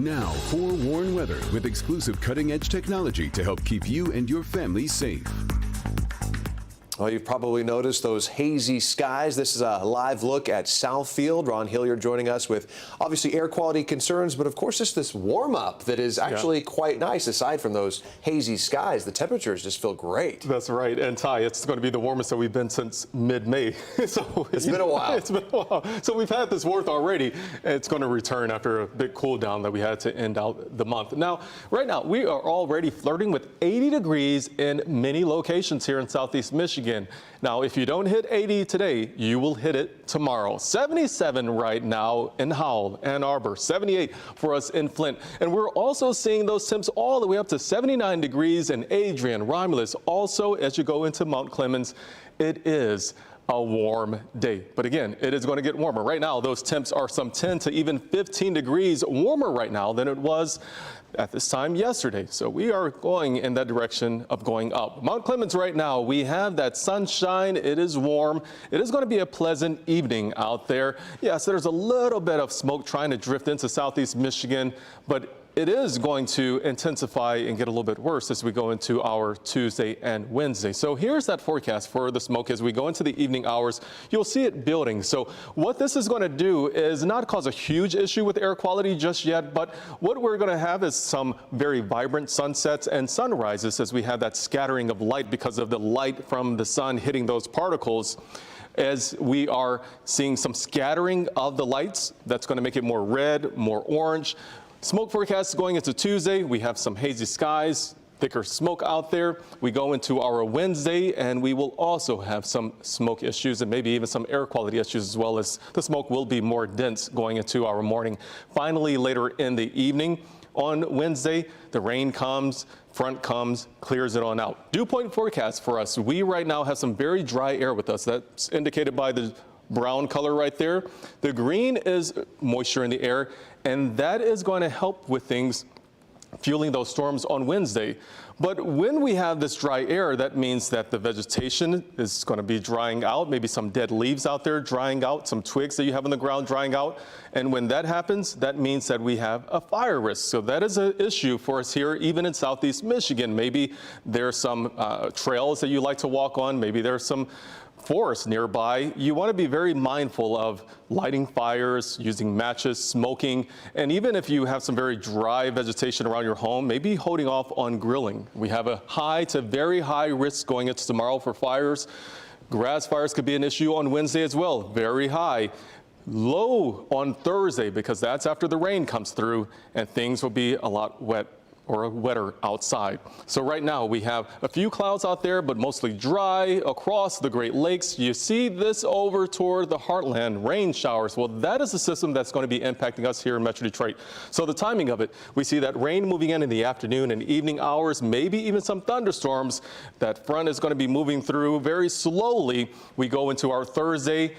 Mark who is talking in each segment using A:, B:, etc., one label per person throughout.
A: Now, forewarned weather with exclusive cutting-edge technology to help keep you and your family safe.
B: Well, you've probably noticed those hazy skies. This is a live look at Southfield. Ron Hilliard joining us with obviously air quality concerns, but of course it's this warm up that is actually quite nice. Aside from those hazy skies, the temperatures just feel great.
C: That's right. And Ty, it's going to be the warmest that we've been since mid-May. So
B: it's been a while.
C: It's been a while. So we've had this warmth already. It's going to return after a big cool down that we had to end out the month. Now, right now, we are already flirting with 80 degrees in many locations here in Southeast Michigan. Now, if you don't hit 80 today, you will hit it tomorrow. 77 right now in Howell, Ann Arbor, 78 for us in Flint. And we're also seeing those temps all the way up to 79 degrees in Adrian, Romulus. Also, as you go into Mount Clemens, it is a warm day. But again, it is going to get warmer. Right now, those temps are some 10 to even 15 degrees warmer right now than it was at this time yesterday. So we are going in that direction of going up. Mount Clemens right now, we have that sunshine. It is warm. It is going to be a pleasant evening out there. Yes, there's a little bit of smoke trying to drift into Southeast Michigan, but it is going to intensify and get a little bit worse as we go into our Tuesday and Wednesday. So here's that forecast for the smoke as we go into the evening hours. You'll see it building. So what this is going to do is not cause a huge issue with air quality just yet, but what we're going to have is some very vibrant sunsets and sunrises as we have that scattering of light because of the light from the sun hitting those particles. As we are seeing some scattering of the lights, that's going to make it more red, more orange. Smoke forecast going into Tuesday. We have some hazy skies, thicker smoke out there. We go into our Wednesday and we will also have some smoke issues and maybe even some air quality issues as well, as the smoke will be more dense going into our morning. Finally, later in the evening on Wednesday, the rain comes, front comes, clears it on out. Dew point forecast for us. We right now have some very dry air with us. That's indicated by the brown color right there. The green is moisture in the air, and that is going to help with things fueling those storms on Wednesday. But when we have this dry air, that means that the vegetation is going to be drying out, maybe some dead leaves out there drying out, some twigs that you have on the ground drying out. And when that happens, that means that we have a fire risk. So that is an issue for us here, even in Southeast Michigan. Maybe there's some trails that you like to walk on. Maybe there's some forest nearby. You want to be very mindful of lighting fires, using matches, smoking, and even if you have some very dry vegetation around your home, maybe holding off on grilling. We have a high to very high risk going into tomorrow for fires. Grass fires could be an issue on Wednesday as well, very high. Low on Thursday because that's after the rain comes through and things will be a lot wetter outside. So right now we have a few clouds out there, but mostly dry across the Great Lakes. You see this over toward the heartland, rain showers. Well, that is the system that's going to be impacting us here in Metro Detroit. So the timing of it, we see that rain moving in the afternoon and evening hours, maybe even some thunderstorms. That front is going to be moving through very slowly. We go into our Thursday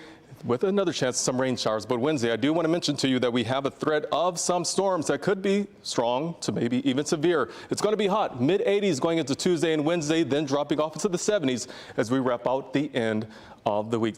C: with another chance of some rain showers. But Wednesday, I do want to mention to you that we have a threat of some storms that could be strong to maybe even severe. It's going to be hot, mid-80s going into Tuesday and Wednesday, then dropping off into the 70s as we wrap out the end of the week.